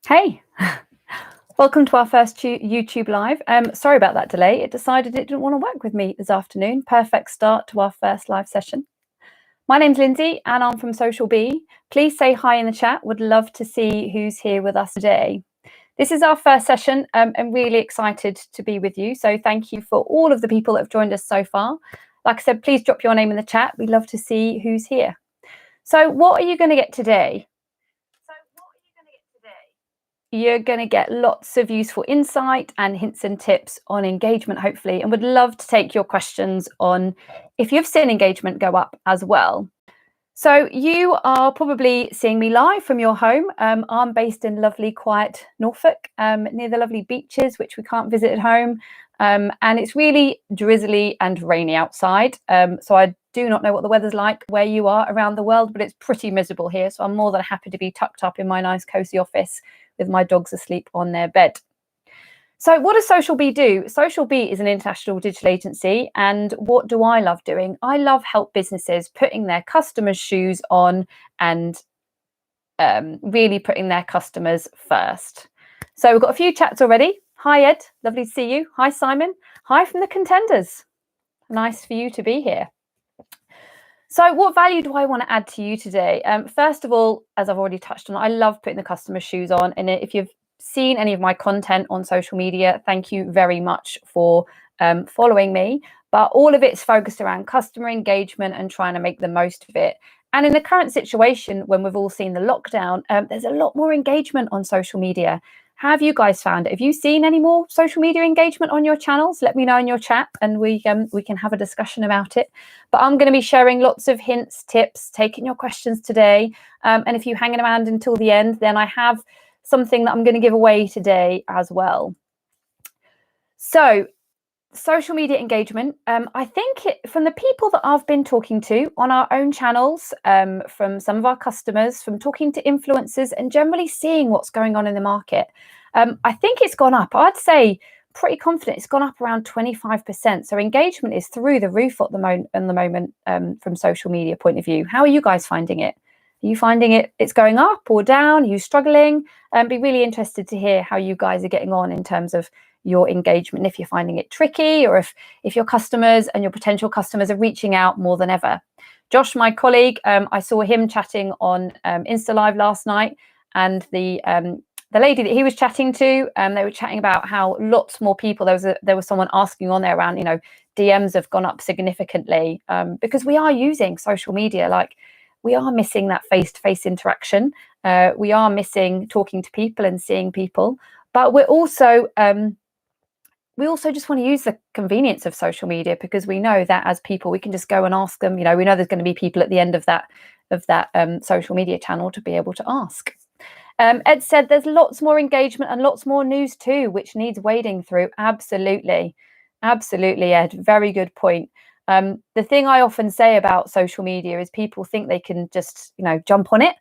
Hey, welcome to our first YouTube live. Sorry about that delay. It decided it didn't want to work with me this afternoon. Perfect start to our first live session. My name's Lynsey and I'm from Social Bee. Please say hi in the chat. Would love to see who's here with us today. This is our first session. I'm really excited to be with you. So thank you for all of the people that have joined us so far. Like I said, please drop your name in the chat. We'd love to see who's here. So what are you going to get today? You're going to get lots of useful insight and hints and tips on engagement, hopefully, and would love to take your questions on if you've seen engagement go up as well. So you are probably seeing me live from your home. I'm based in lovely, quiet Norfolk, near the lovely beaches, which we can't visit at home. And it's really drizzly and rainy outside. So I do not know what the weather's like where you are around the world, but it's pretty miserable here. So I'm more than happy to be tucked up in my nice cozy office with my dogs asleep on their bed. So what does Social Bee do? Social Bee is an international digital agency. And what do I love doing? I love help businesses putting their customers' shoes on and really putting their customers first. So we've got a few chats already. Hi, Ed. Lovely to see you. Hi, Simon. Hi from the contenders. Nice for you to be here. So what value do I want to add to you today? First of all, as I've already touched on, I love putting the customer's shoes on. And if you've seen any of my content on social media, thank you very much for following me. But all of it's focused around customer engagement and trying to make the most of it. And in the current situation, when we've all seen the lockdown, there's a lot more engagement on social media. How have you guys found it? Have you seen any more social media engagement on your channels? Let me know in your chat and we can have a discussion about it. But I'm going to be sharing lots of hints, tips, taking your questions today. And if you're hanging around until the end, then I have something that I'm going to give away today as well. So social media engagement, I think from the people that I've been talking to on our own channels, from some of our customers, from talking to influencers and generally seeing what's going on in the market, I think it's gone up. I'd say pretty confident it's gone up around 25%. So engagement is through the roof at the moment from social media point of view. How are you guys finding it? Are you finding it's going up or down? Are you struggling? Be really interested to hear how you guys are getting on in terms of your engagement, if you're finding it tricky or if your customers and your potential customers are reaching out more than ever. Josh, my colleague, I saw him chatting on Insta Live last night, and the lady that he was chatting to, they were chatting about how lots more people, there was someone asking on there around, DMs have gone up significantly because we are using social media. Like, we are missing that face-to-face interaction. We are missing talking to people and seeing people, but we also just want to use the convenience of social media because we know that as people, we can just go and ask them. We know there's going to be people at the end of that social media channel to be able to ask. Ed said there's lots more engagement and lots more news too, which needs wading through. Absolutely, Ed. Very good point. The thing I often say about social media is people think they can just, jump on it,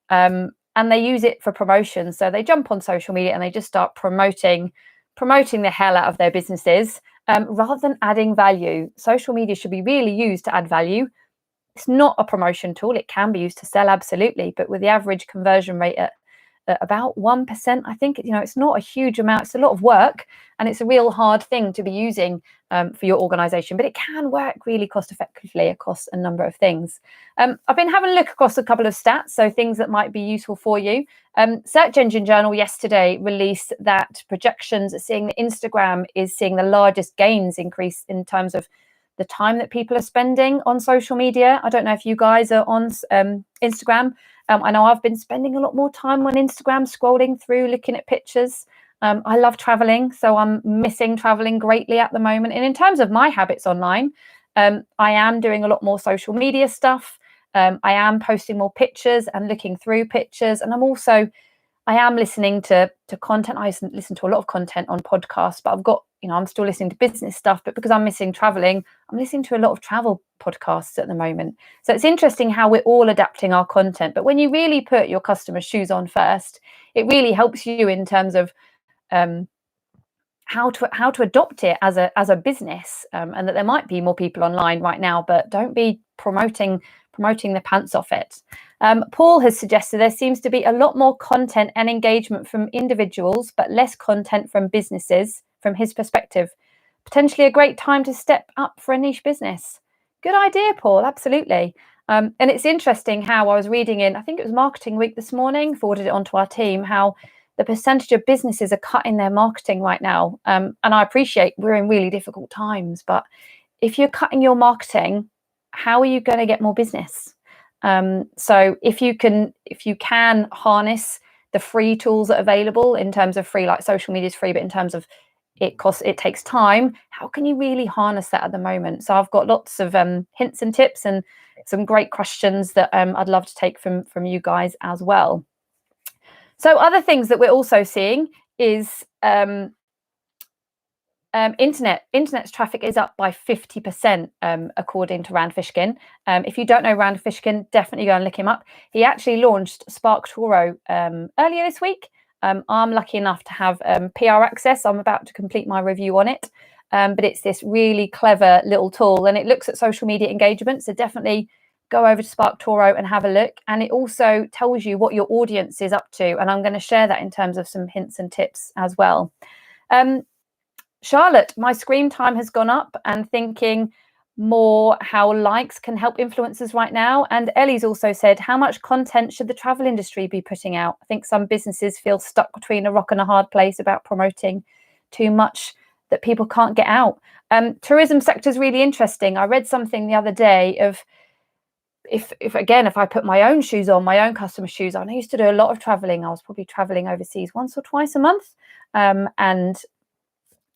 and they use it for promotion. So they jump on social media and they just start promoting the hell out of their businesses rather than adding value. Social media should be really used to add value. It's not a promotion tool. It can be used to sell, absolutely, but with the average conversion rate at about 1%, I think, it's not a huge amount. It's a lot of work and it's a real hard thing to be using for your organization, but it can work really cost effectively across a number of things. I've been having a look across a couple of stats, so things that might be useful for you. Search Engine Journal yesterday released that projections are seeing that Instagram is seeing the largest gains increase in terms of the time that people are spending on social media. I don't know if you guys are on Instagram. I know I've been spending a lot more time on Instagram, scrolling through, looking at pictures. I love traveling, so I'm missing traveling greatly at the moment. And in terms of my habits online, I am doing a lot more social media stuff. I am posting more pictures and looking through pictures. And I am listening to content. I listen to a lot of content on podcasts, but I've got, I'm still listening to business stuff, but because I'm missing traveling, I'm listening to a lot of travel podcasts at the moment. So it's interesting how we're all adapting our content. But when you really put your customer's shoes on first, it really helps you in terms of how to adopt it as a business, and that there might be more people online right now, but don't be promoting promoting the pants off it. Paul has suggested there seems to be a lot more content and engagement from individuals, but less content from businesses from his perspective. Potentially a great time to step up for a niche business. Good idea, Paul, absolutely. And it's interesting how I was reading in, I think it was Marketing Week this morning, forwarded it onto our team, how the percentage of businesses are cutting their marketing right now. And I appreciate we're in really difficult times, but if you're cutting your marketing, how are you going to get more business? So if you can harness the free tools that are available in terms of free, like social media is free, but in terms of it takes time, how can you really harness that at the moment? So I've got lots of hints and tips and some great questions that I'd love to take from you guys as well. So other things that we're also seeing is internet's traffic is up by 50%, according to Rand Fishkin. If you don't know Rand Fishkin, definitely go and look him up. He actually launched Spark Toro earlier this week. I'm lucky enough to have PR access. I'm about to complete my review on it. But it's this really clever little tool, and it looks at social media engagement. So definitely go over to Spark Toro and have a look. And it also tells you what your audience is up to. And I'm going to share that in terms of some hints and tips as well. Charlotte, my screen time has gone up, and thinking more how likes can help influencers right now. And Ellie's also said, how much content should the travel industry be putting out? I think some businesses feel stuck between a rock and a hard place about promoting too much that people can't get out. Tourism sector is really interesting. I read something the other day of if I put my own shoes on, my own customer shoes on, I used to do a lot of traveling. I was probably traveling overseas once or twice a month. And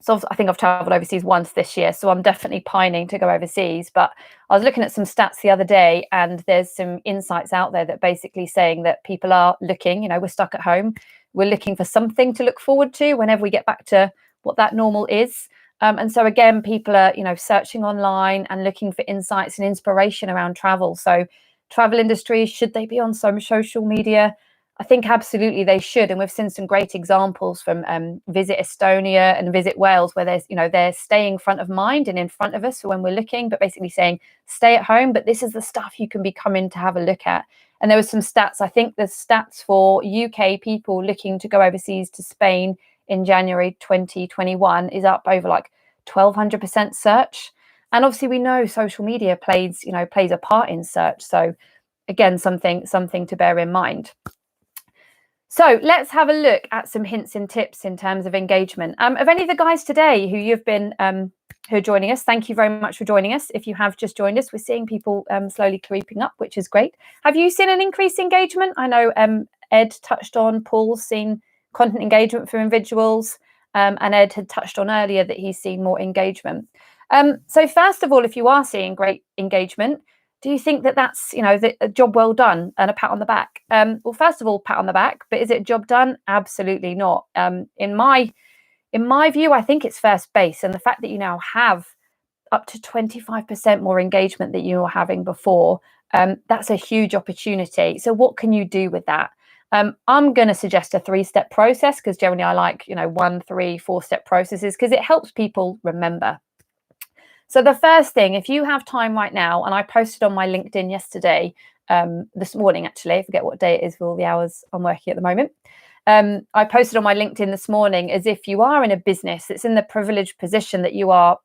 so I think I've traveled overseas once this year, so I'm definitely pining to go overseas. But I was looking at some stats the other day, and there's some insights out there that basically saying that people are looking, we're stuck at home. We're looking for something to look forward to whenever we get back to what that normal is. And so again, people are, searching online and looking for insights and inspiration around travel. So travel industry, should they be on some social media? I think absolutely they should. And we've seen some great examples from Visit Estonia and Visit Wales, where they're staying front of mind and in front of us when we're looking, but basically saying, stay at home, but this is the stuff you can be coming to have a look at. And there was some stats. I think the stats for UK people looking to go overseas to Spain in January 2021 is up over like 1,200% search. And obviously we know social media plays a part in search. So again, something to bear in mind. So let's have a look at some hints and tips in terms of engagement. Of any of the guys today who are joining us, thank you very much for joining us. If you have just joined us, we're seeing people slowly creeping up, which is great. Have you seen an increased engagement? I know Ed touched on, Paul's seen content engagement for individuals, and Ed had touched on earlier that he's seen more engagement. So first of all, if you are seeing great engagement, do you think that that's, a job well done and a pat on the back? Well, first of all, pat on the back, but is it a job done? Absolutely not. In my view, I think it's first base. And the fact that you now have up to 25% more engagement that you were having before, that's a huge opportunity. So what can you do with that? I'm going to suggest a 3-step process, because generally I like, 1, 3, 4-step processes, because it helps people remember. So the first thing, if you have time right now, and I posted on my LinkedIn yesterday, this morning, actually, I forget what day it is for all the hours I'm working at the moment. I posted on my LinkedIn this morning, as if you are in a business that's in the privileged position that you are,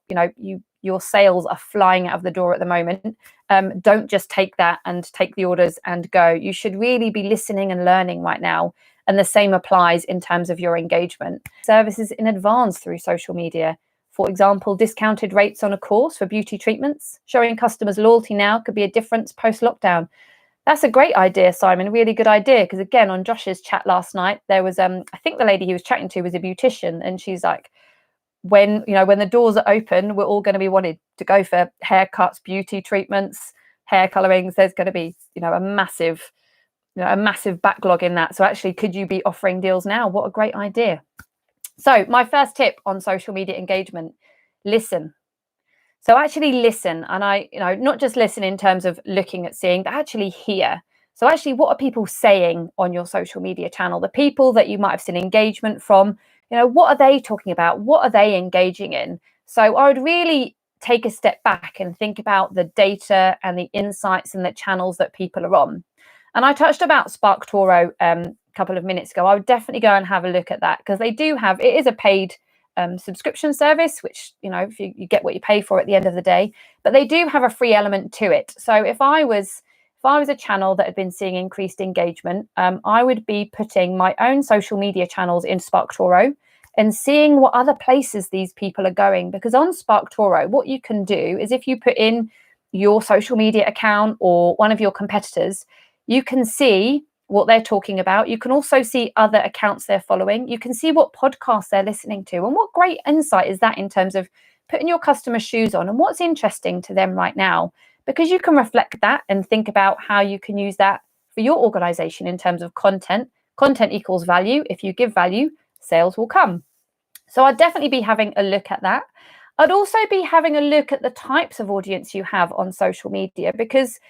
your sales are flying out of the door at the moment. Don't just take that and take the orders and go. You should really be listening and learning right now. And the same applies in terms of your engagement. Services in advance through social media. For example, discounted rates on a course for beauty treatments. Showing customers loyalty now could be a difference post-lockdown. That's a great idea, Simon. Really good idea. Because again, on Josh's chat last night, there was, I think the lady he was chatting to was a beautician, and she's like, when the doors are open, we're all going to be wanting to go for haircuts, beauty treatments, hair colorings. There's going to be, a massive backlog in that. So actually, could you be offering deals now? What a great idea. So my first tip on social media engagement, listen. So actually listen, and not just listen in terms of looking at seeing, but actually hear. So actually, what are people saying on your social media channel? The people that you might have seen engagement from, what are they talking about? What are they engaging in? So I would really take a step back and think about the data and the insights and the channels that people are on. And I touched about SparkToro a couple of minutes ago. I would definitely go and have a look at that, because they do have, it is a paid subscription service, which, you know, if you get what you pay for at the end of the day, but they do have a free element to it. So if I was a channel that had been seeing increased engagement, I would be putting my own social media channels in SparkToro and seeing what other places these people are going. Because on SparkToro, what you can do is, if you put in your social media account or one of your competitors, you can see what they're talking about. You can also see other accounts they're following. You can see what podcasts they're listening to. And what great insight is that in terms of putting your customer's shoes on and what's interesting to them right now, because you can reflect that and think about how you can use that for your organization in terms of content. Content equals value. If you give value, sales will come. So I'd definitely be having a look at that. I'd also be having a look at the types of audience you have on social media, because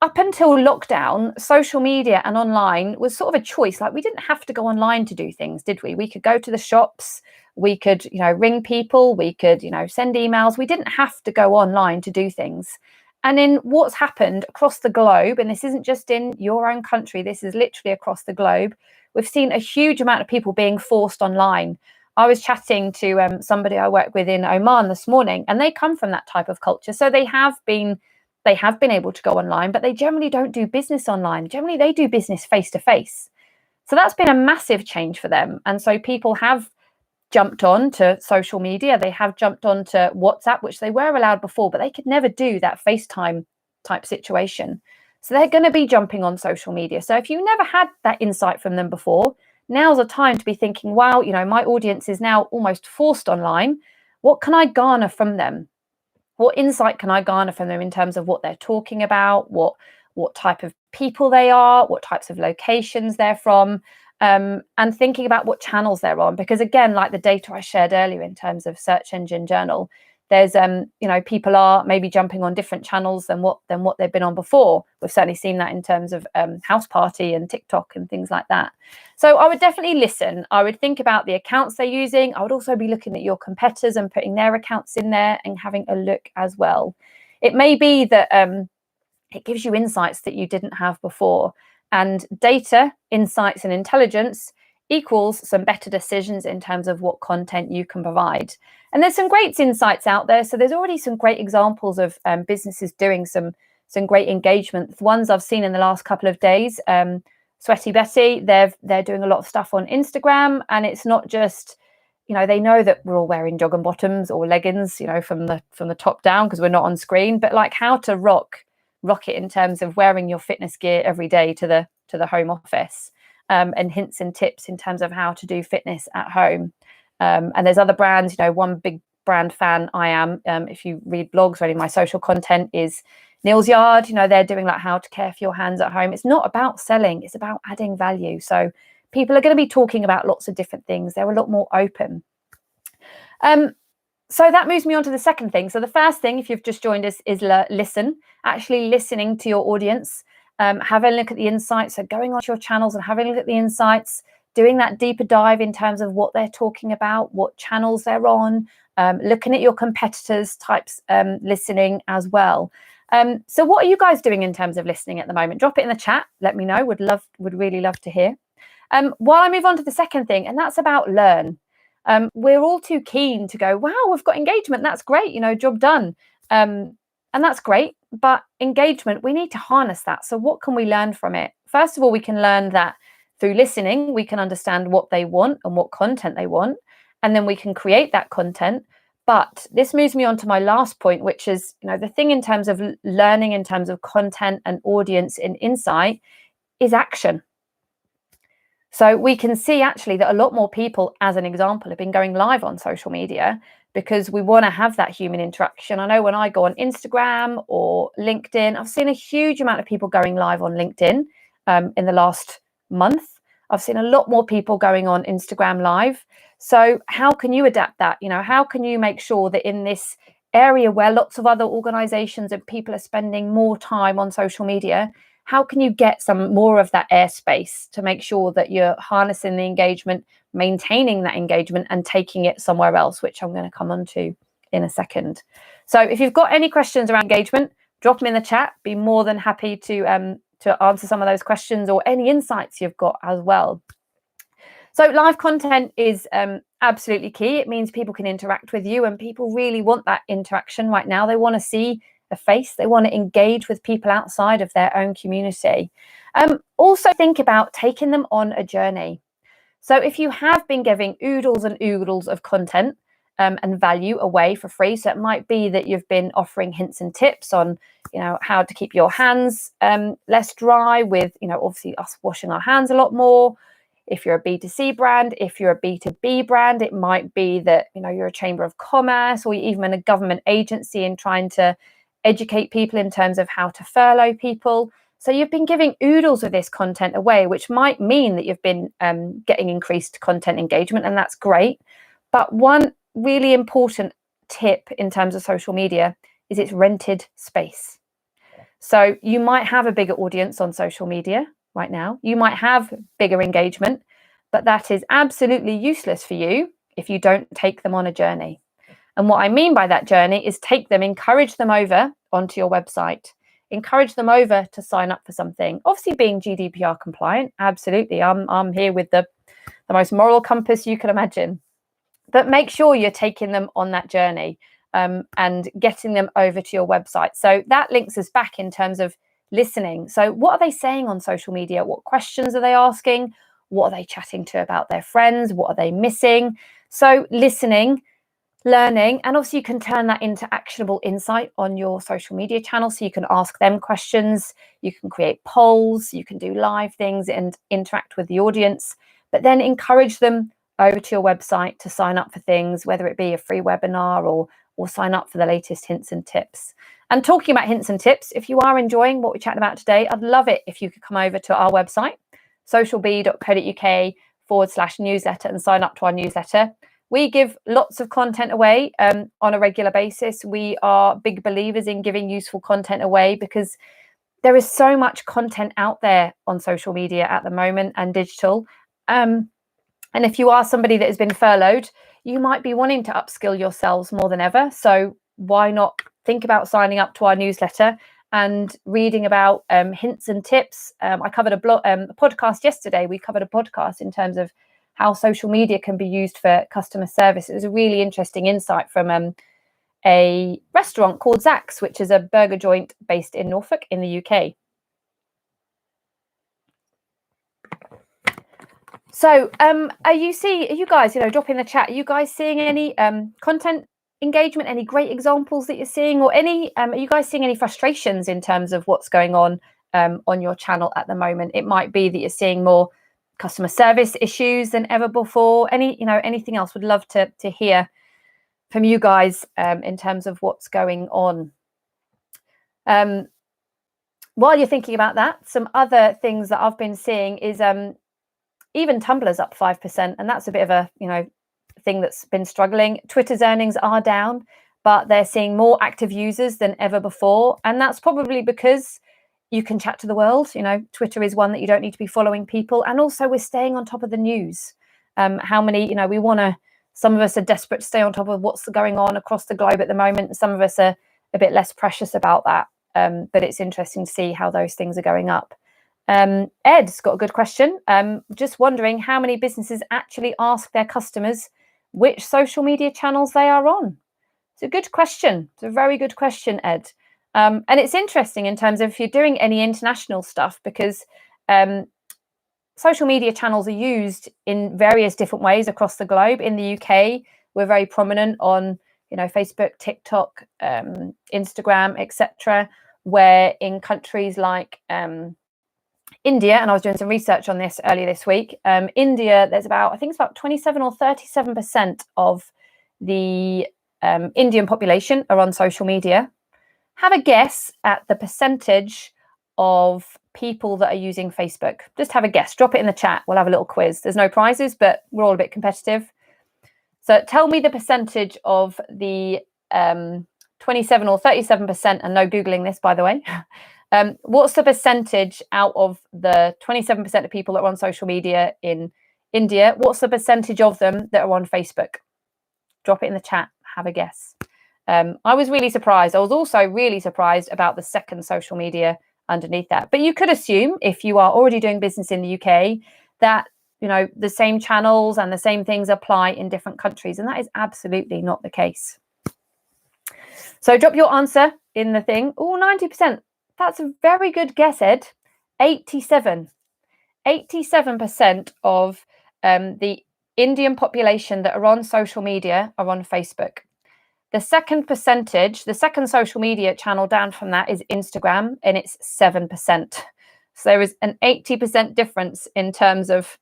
up until lockdown, social media and online was sort of a choice. Like, we didn't have to go online to do things, did we? We could go to the shops, we could, you know, ring people, we could, you know, send emails. We didn't have to go online to do things. And in what's happened across the globe, and this isn't just in your own country, this is literally across the globe, we've seen a huge amount of people being forced online. I was chatting to somebody I work with in Oman this morning, and they come from that type of culture. So they have been able to go online, but they generally don't do business online. Generally, they do business face to face. So that's been a massive change for them. And so people have jumped on to social media. They have jumped on to WhatsApp, which they were allowed before, but they could never do that FaceTime type situation. So they're going to be jumping on social media. So if you never had that insight from them before, now's a time to be thinking, wow, you know, my audience is now almost forced online. What can I garner from them? What insight can I garner from them in terms of what they're talking about, what type of people they are, what types of locations they're from, and thinking about what channels they're on. Because again, like the data I shared earlier in terms of search engine journal, there's you know, people are maybe jumping on different channels than what they've been on before. We've certainly seen that in terms of House Party and TikTok and things like that. So I would definitely listen. I would think about the accounts they're using. I would also be looking at your competitors and putting their accounts in there and having a look as well. It may be that it gives you insights that you didn't have before. And data, insights, and intelligence equals some better decisions in terms of what content you can provide. And there's some great insights out there. So there's already some great examples of businesses doing some great engagement. The ones I've seen in the last couple of days, Sweaty Betty, they're doing a lot of stuff on Instagram, and it's not just, you know, they know that we're all wearing jogging bottoms or leggings, you know, from the top down because we're not on screen, but like how to rock it in terms of wearing your fitness gear every day to the home office, and hints and tips in terms of how to do fitness at home. And there's other brands, you know, one big brand fan I am, if you read blogs or any of my social content, is Neil's Yard. You know, they're doing like how to care for your hands at home. It's not about selling, it's about adding value. So people are going to be talking about lots of different things. They're a lot more open. So that moves me on to the second thing. So the first thing, if you've just joined us, is listen, actually listening to your audience, having a look at the insights. So going onto your channels and having a look at the insights, doing that deeper dive in terms of what they're talking about, what channels they're on, looking at your competitors types, listening as well. So what are you guys doing in terms of listening at the moment? Drop it in the chat. Let me know. Would really love to hear. While I move on to the second thing, and that's about learn. We're all too keen to go, wow, we've got engagement. That's great. You know, job done. And that's great. But engagement, we need to harness that. So what can we learn from it? First of all, we can learn that through listening, we can understand what they want and what content they want. And then we can create that content. But this moves me on to my last point, which is, you know, the thing in terms of learning, in terms of content and audience and insight, is action. So we can see actually that a lot more people, as an example, have been going live on social media because we want to have that human interaction. I know when I go on Instagram or LinkedIn, I've seen a huge amount of people going live on LinkedIn in the last month. I've seen a lot more people going on Instagram live. So how can you adapt that? You know, how can you make sure that in this area where lots of other organizations and people are spending more time on social media, how can you get some more of that airspace to make sure that you're harnessing the engagement, maintaining that engagement and taking it somewhere else, which I'm going to come on to in a second. So if you've got any questions around engagement, drop them in the chat. Be more than happy to answer some of those questions or any insights you've got as well. So live content is absolutely key. It means people can interact with you, and people really want that interaction right now. They want to see a face. They want to engage with people outside of their own community. Also think about taking them on a journey. So if you have been giving oodles and oodles of content and value away for free, so it might be that you've been offering hints and tips on, how to keep your hands less dry with, obviously us washing our hands a lot more. If you're a B2C brand, if you're a B2B brand, it might be that, you're a chamber of commerce or you're even a government agency and trying to educate people in terms of how to furlough people. So you've been giving oodles of this content away, which might mean that you've been getting increased content engagement, and that's great. But one really important tip in terms of social media is it's rented space. So you might have a bigger audience on social media right now. You might have bigger engagement, but that is absolutely useless for you if you don't take them on a journey. And what I mean by that journey is encourage them over onto your website. Encourage them over to sign up for something. Obviously being GDPR compliant, absolutely. I'm here with the most moral compass you can imagine. But make sure you're taking them on that journey and getting them over to your website. So that links us back in terms of listening. So what are they saying on social media? What questions are they asking? What are they chatting to about their friends? What are they missing? So listening, learning, and obviously you can turn that into actionable insight on your social media channel. So you can ask them questions, you can create polls, you can do live things and interact with the audience, but then encourage them over to your website to sign up for things, whether it be a free webinar or sign up for the latest hints and tips. And talking about hints and tips, if you are enjoying what we're chatting about today, I'd love it if you could come over to our website, socialbee.co.uk/newsletter, and sign up to our newsletter. We give lots of content away on a regular basis. We are big believers in giving useful content away because there is so much content out there on social media at the moment and digital. And if you are somebody that has been furloughed, you might be wanting to upskill yourselves more than ever. So why not think about signing up to our newsletter and reading about hints and tips? I covered a podcast yesterday. We covered a podcast in terms of how social media can be used for customer service. It was a really interesting insight from a restaurant called Zach's, which is a burger joint based in Norfolk in the UK. So are you guys, drop in the chat, are you guys seeing any content engagement, any great examples that you're seeing, or are you guys seeing any frustrations in terms of what's going on your channel at the moment? It might be that you're seeing more customer service issues than ever before. Anything else? Would love to hear from you guys in terms of what's going on. While you're thinking about that, some other things that I've been seeing is even Tumblr's up 5%, and that's a bit of a thing that's been struggling. Twitter's earnings are down, but they're seeing more active users than ever before, and that's probably because you can chat to the world. Twitter is one that you don't need to be following people, and also we're staying on top of the news. Some of us are desperate to stay on top of what's going on across the globe at the moment, and some of us are a bit less precious about that. But it's interesting to see how those things are going up. Ed's got a good question. Just wondering how many businesses actually ask their customers which social media channels they are on. It's a good question. It's a very good question, Ed. And it's interesting in terms of if you're doing any international stuff, because social media channels are used in various different ways across the globe. In the UK, we're very prominent on Facebook, TikTok, Instagram, etc. Where in countries like India, and I was doing some research on this earlier this week, India, there's about 27 or 37% of the Indian population are on social media. Have a guess at the percentage of people that are using Facebook. Just have a guess. Drop it in the chat. We'll have a little quiz. There's no prizes, but we're all a bit competitive. So tell me the percentage of the 27 or 37%, and no Googling this, by the way. What's the percentage out of the 27% of people that are on social media in India? What's the percentage of them that are on Facebook? Drop it in the chat. Have a guess. I was really surprised. I was also really surprised about the second social media underneath that. But you could assume, if you are already doing business in the UK, that the same channels and the same things apply in different countries, and that is absolutely not the case. So drop your answer in the thing. Oh, 90%. That's a very good guess, Ed. 87% of the Indian population that are on social media are on Facebook. The second social media channel down from that is Instagram, and it's 7%. So there is an 80% difference in terms of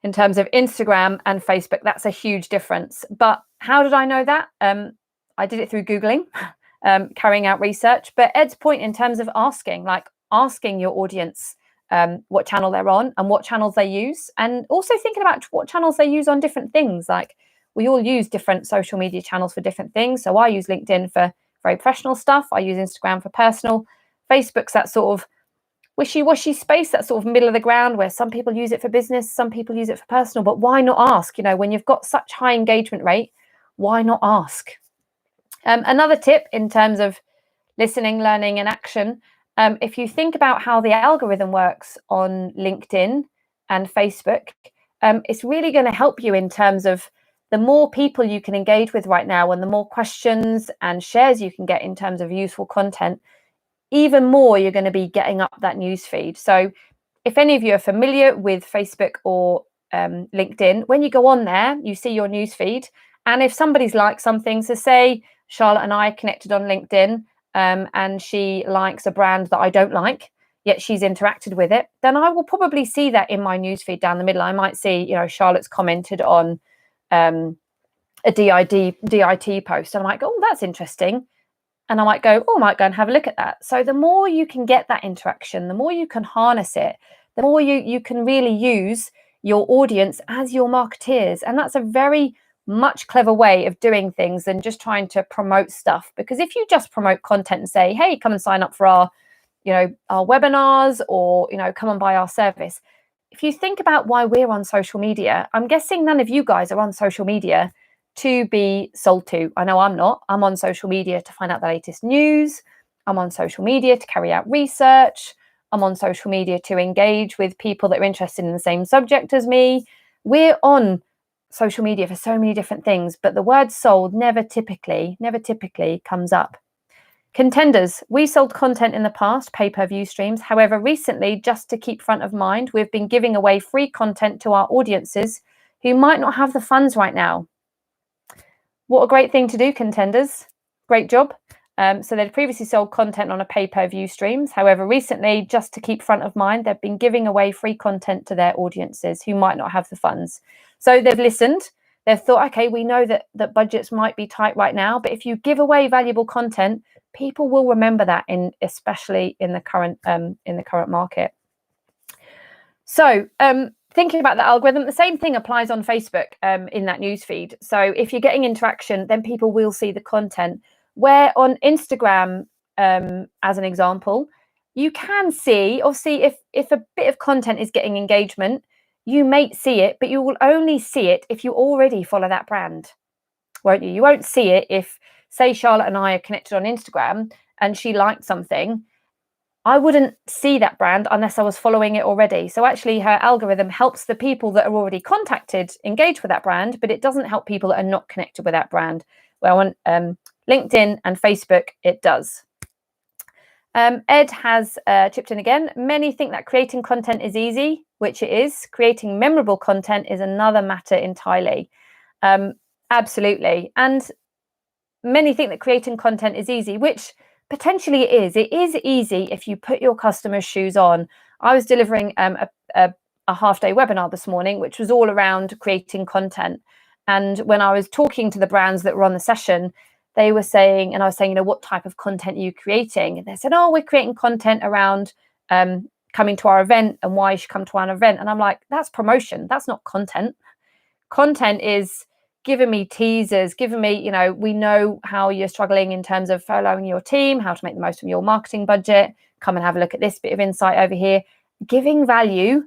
Instagram and Facebook. That's a huge difference. But how did I know that? I did it through Googling, carrying out research. But Ed's point in terms of asking your audience what channel they're on and what channels they use, and also thinking about what channels they use on different things. Like, we all use different social media channels for different things. So I use LinkedIn for very professional stuff. I use Instagram for personal. Facebook's that sort of wishy-washy space, that sort of middle of the ground, where some people use it for business, some people use it for personal. But why not ask? When you've got such high engagement rate, why not ask? Another tip in terms of listening, learning, and action, if you think about how the algorithm works on LinkedIn and Facebook, it's really going to help you in terms of the more people you can engage with right now, and the more questions and shares you can get in terms of useful content, even more you're going to be getting up that news feed. So if any of you are familiar with Facebook or LinkedIn, when you go on there, you see your news feed. And if somebody's liked something, so say Charlotte and I connected on LinkedIn, and she likes a brand that I don't like, yet she's interacted with it, then I will probably see that in my newsfeed down the middle. I might see, Charlotte's commented on a DIT post, and I might go, oh, that's interesting. And I might go, oh, I might go and have a look at that. So the more you can get that interaction, the more you can harness it, the more you can really use your audience as your marketeers. And that's a very much clever way of doing things than just trying to promote stuff. Because if you just promote content and say, hey, come and sign up for our webinars, or, come and buy our service. If you think about why we're on social media, I'm guessing none of you guys are on social media to be sold to. I know I'm not. I'm on social media to find out the latest news. I'm on social media to carry out research. I'm on social media to engage with people that are interested in the same subject as me. We're on social media for so many different things, but the word sold never typically comes up. Contenders, we sold content in the past, pay-per-view streams. However, recently, just to keep front of mind, we've been giving away free content to our audiences who might not have the funds right now. What a great thing to do, contenders. Great job. So they'd previously sold content on a pay-per-view streams. However, recently, just to keep front of mind, they've been giving away free content to their audiences who might not have the funds. So they've listened. They've thought, okay, we know that budgets might be tight right now, but if you give away valuable content, people will remember that, especially in the current market. So thinking about the algorithm, the same thing applies on Facebook in that newsfeed. So if you're getting interaction, then people will see the content. Where on Instagram, as an example, you can see, obviously, if a bit of content is getting engagement, you may see it, but you will only see it if you already follow that brand, won't you? You won't see it if, say, Charlotte and I are connected on Instagram and she liked something. I wouldn't see that brand unless I was following it already. So actually her algorithm helps the people that are already contacted engage with that brand, but it doesn't help people that are not connected with that brand. Well, on LinkedIn and Facebook, it does. Ed has chipped in again. Many think that creating content is easy, which it is. Creating memorable content is another matter entirely. Absolutely. And many think that creating content is easy, which potentially it is. It is easy if you put your customers' shoes on. I was delivering a half-day webinar this morning, which was all around creating content. And when I was talking to the brands that were on the session, they were saying, and I was saying, what type of content are you creating? And they said, oh, we're creating content around coming to our event and why you should come to our event. And I'm like, that's promotion. That's not content. Content is giving me teasers, giving me, we know how you're struggling in terms of following your team, how to make the most of your marketing budget. Come and have a look at this bit of insight over here. Giving value.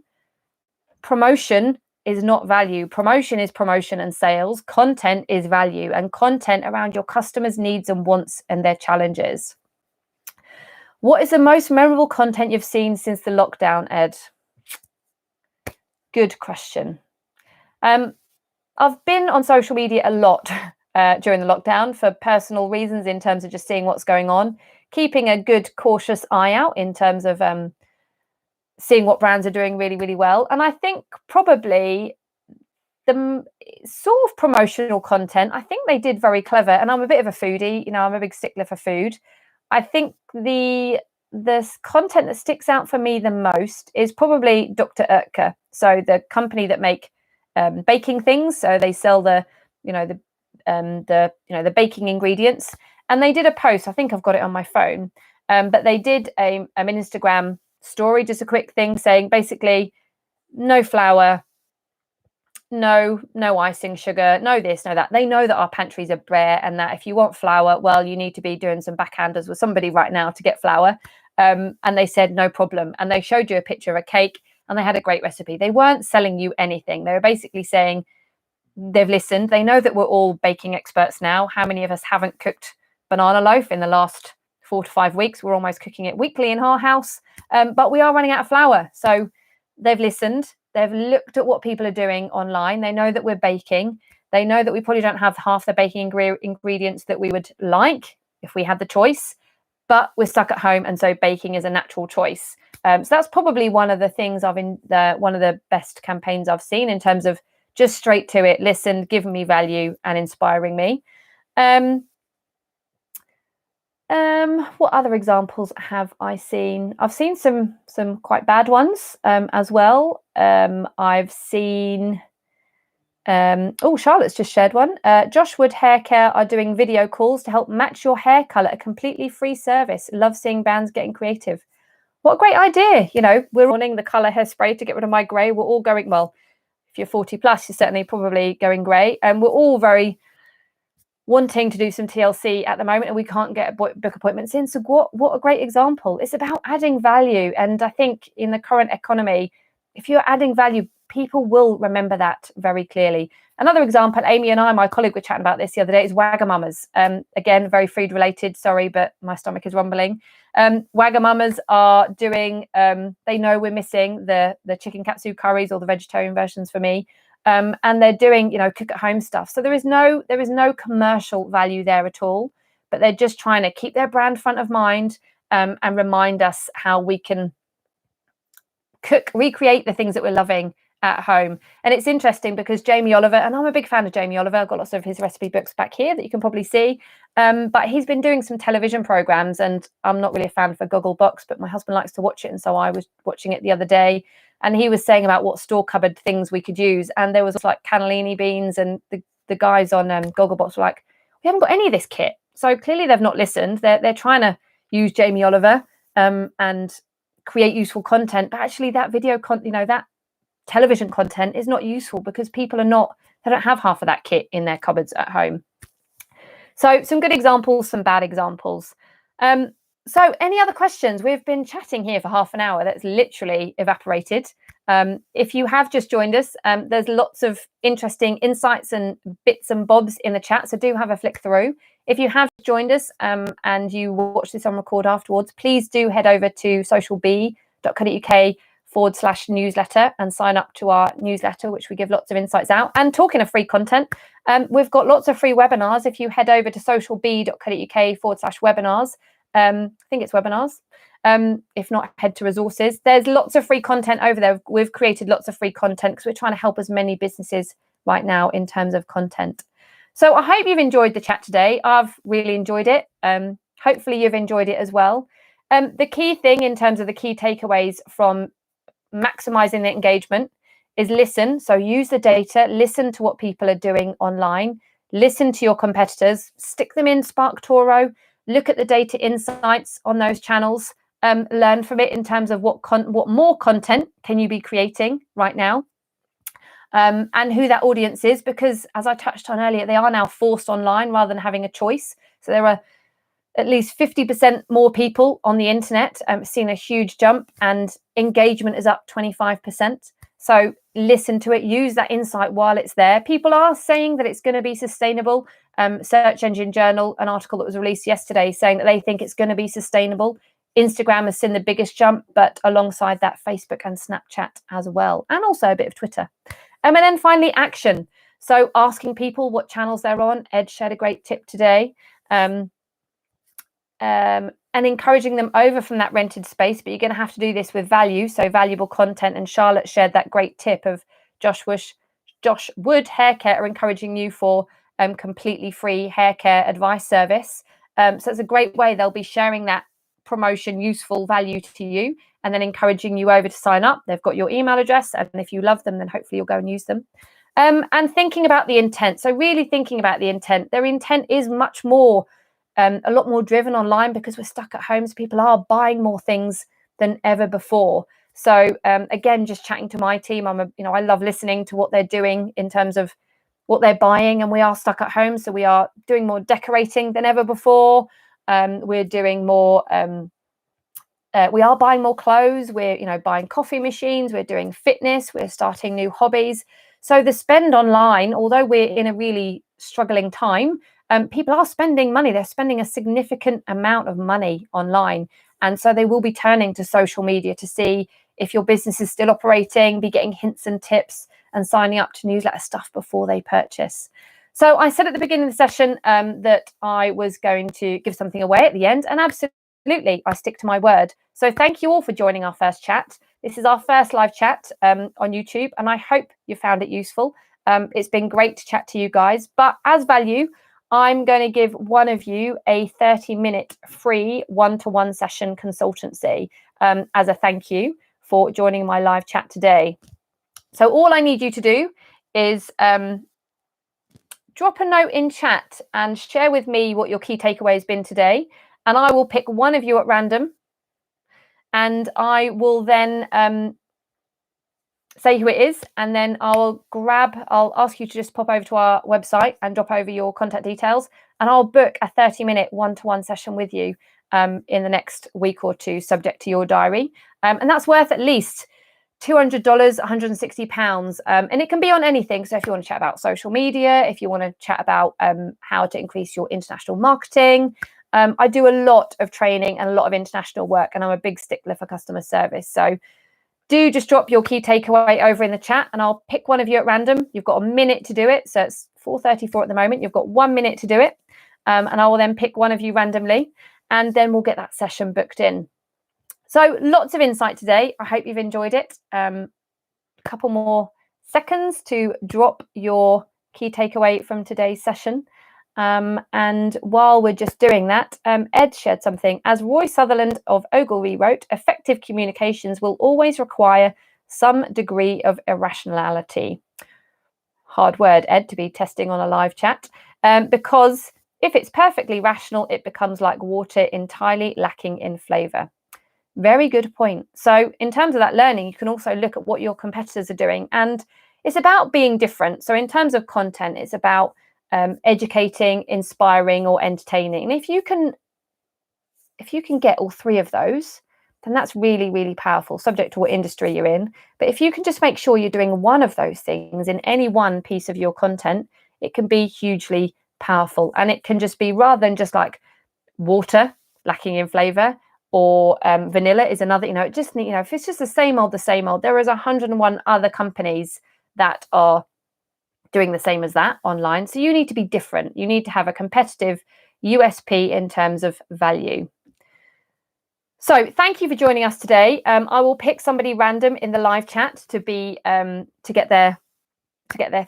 Promotion is not value. Promotion is promotion and sales. Content is value, and content around your customers' needs and wants and their challenges. What is the most memorable content you've seen since the lockdown, Ed? Good question. I've been on social media a lot during the lockdown for personal reasons, in terms of just seeing what's going on, keeping a good cautious eye out in terms of seeing what brands are doing really, really well. And I think probably the sort of promotional content, I think they did very clever. And I'm a bit of a foodie, you know, I'm a big stickler for food. I think the content that sticks out for me the most is probably Dr. Oetker. So the company that make baking things. So they sell the baking ingredients. And they did a post, I think I've got it on my phone, but they did an Instagram story, just a quick thing saying basically no flour, no icing sugar, no this, no that. They know that our pantries are bare, and that if you want flour, well, you need to be doing some backhanders with somebody right now to get flour. And they said no problem. And they showed you a picture of a cake, and they had a great recipe. They weren't selling you anything. They were basically saying they've listened. They know that we're all baking experts now. How many of us haven't cooked banana loaf in the last 4 to 5 weeks? We're almost cooking it weekly in our house, but we are running out of flour. So they've listened. They've looked at what people are doing online. They know that we're baking. They know that we probably don't have half the baking ingredients that we would like if we had the choice, but we're stuck at home, and so baking is a natural choice. So that's probably one of the things one of the best campaigns I've seen, in terms of just straight to it, listen, giving me value and inspiring me. What other examples have I seen? I've seen some quite bad ones as well. I've seen Charlotte's just shared one. Josh Wood Hair Care are doing video calls to help match your hair color, a completely free service. Love seeing brands getting creative. What a great idea. You know, we're running the color hairspray to get rid of my gray. We're all going, well, if you're 40 plus, you're certainly probably going grey. And we're all very wanting to do some TLC at the moment, and we can't get book appointments in. So what a great example. It's about adding value. And I think in the current economy, if you're adding value, people will remember that very clearly. Another example, Amy and I, my colleague, were chatting about this the other day, is Wagamama's. Again, very food related, sorry, but my stomach is rumbling. Wagamama's are doing, they know we're missing the chicken katsu curries or the vegetarian versions for me. And they're doing, you know, cook at home stuff. So there is no commercial value there at all, but they're just trying to keep their brand front of mind, and remind us how we can recreate the things that we're loving at home. And it's interesting because Jamie Oliver, and I'm a big fan of Jamie Oliver, I've got lots of his recipe books back here that you can probably see, but he's been doing some television programs, and I'm not really a fan for Gogglebox, but my husband likes to watch it, and so I was watching it the other day, and he was saying about what store cupboard things we could use, and there was like cannellini beans, and the guys on Gogglebox were like, we haven't got any of this kit. So clearly they've not listened. They're trying to use Jamie Oliver and create useful content, but actually that video that television content is not useful because people they don't have half of that kit in their cupboards at home. So some good examples, some bad examples. So any other questions? We've been chatting here for half an hour. That's literally evaporated. If you have just joined us, there's lots of interesting insights and bits and bobs in the chat, so do have a flick through. If you have joined us and you watch this on record afterwards, please do head over to socialb.co.uk/newsletter and sign up to our newsletter, which we give lots of insights out. And talking of free content, we've got lots of free webinars. If you head over to socialb.co.uk/webinars, I think it's webinars. If not, head to resources. There's lots of free content over there. We've created lots of free content because we're trying to help as many businesses right now in terms of content. So I hope you've enjoyed the chat today. I've really enjoyed it. Hopefully you've enjoyed it as well. The key thing in terms of the key takeaways from maximizing the engagement is listen. So use the data, listen to what people are doing online, listen to your competitors, stick them in SparkToro, look at the data insights on those channels, learn from it in terms of what more content can you be creating right now, and who that audience is, because as I touched on earlier, they are now forced online rather than having a choice. So there are at least 50% more people on the internet, seen a huge jump, and engagement is up 25%. So listen to it, use that insight while it's there. People are saying that it's going to be sustainable. Search Engine Journal, an article that was released yesterday saying that they think it's going to be sustainable. Instagram has seen the biggest jump, but alongside that, Facebook and Snapchat as well, and also a bit of Twitter. And then finally, action. So asking people what channels they're on. Ed shared a great tip today. And encouraging them over from that rented space, but you're going to have to do this with value, so valuable content. And Charlotte shared that great tip of Josh Wood Hair Care are encouraging you for completely free hair care advice service. So it's a great way. They'll be sharing that promotion, useful value to you, and then encouraging you over to sign up. They've got your email address, and if you love them, then hopefully you'll go and use them. And thinking about the intent. So really thinking about the intent. Their intent is much more a lot more driven online because we're stuck at home. So people are buying more things than ever before. So again, just chatting to my team, I love listening to what they're doing in terms of what they're buying, and we are stuck at home. So we are doing more decorating than ever before. We're doing more. We are buying more clothes. We're buying coffee machines. We're doing fitness. We're starting new hobbies. So the spend online, although we're in a really struggling time, people are spending money. They're spending a significant amount of money online. And so they will be turning to social media to see if your business is still operating, be getting hints and tips and signing up to newsletter stuff before they purchase. So I said at the beginning of the session that I was going to give something away at the end, and absolutely, I stick to my word. So thank you all for joining our first chat. This is our first live chat on YouTube, and I hope you found it useful. It's been great to chat to you guys, but as value, I'm going to give one of you a 30-minute free one-to-one session consultancy as a thank you for joining my live chat today. So all I need you to do is drop a note in chat and share with me what your key takeaway has been today. And I will pick one of you at random. And I will then say who it is. And then I'll ask you to just pop over to our website and drop over your contact details. And I'll book a 30-minute one-to-one session with you in the next week or two, subject to your diary. And that's worth at least $200, £160. And it can be on anything. So if you want to chat about social media, if you want to chat about how to increase your international marketing, I do a lot of training and a lot of international work, and I'm a big stickler for customer service. So do just drop your key takeaway over in the chat, and I'll pick one of you at random. You've got a minute to do it. So it's 4:34 at the moment. You've got 1 minute to do it. And I will then pick one of you randomly, and then we'll get that session booked in. So lots of insight today. I hope you've enjoyed it. A couple more seconds to drop your key takeaway from today's session. And while we're just doing that, Ed shared something. As Roy Sutherland of Ogilvy wrote, effective communications will always require some degree of irrationality. Hard word, Ed, to be testing on a live chat. Because if it's perfectly rational, it becomes like water, entirely lacking in flavour. Very good point. So in terms of that learning, you can also look at what your competitors are doing. And it's about being different. So in terms of content, it's about educating, inspiring, or entertaining. And if you can get all three of those, then that's really, really powerful, subject to what industry you're in. But if you can just make sure you're doing one of those things in any one piece of your content, it can be hugely powerful. And it can just be, rather than just like water lacking in flavor, or vanilla is another, it just, if it's just the same old, there is 101 other companies that are doing the same as that online. So you need to be different. You need to have a competitive USP in terms of value. So thank you for joining us today. I will pick somebody random in the live chat to get their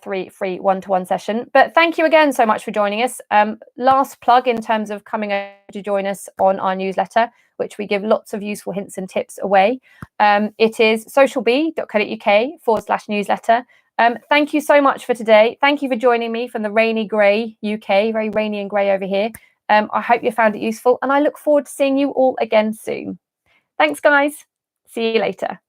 free one-to-one session. But thank you again so much for joining us. Last plug in terms of coming over to join us on our newsletter, which we give lots of useful hints and tips away. It is socialbee.co.uk/newsletter. Thank you so much for today. Thank you for joining me from the rainy, grey UK, very rainy and grey over here. I hope you found it useful, and I look forward to seeing you all again soon. Thanks, guys. See you later.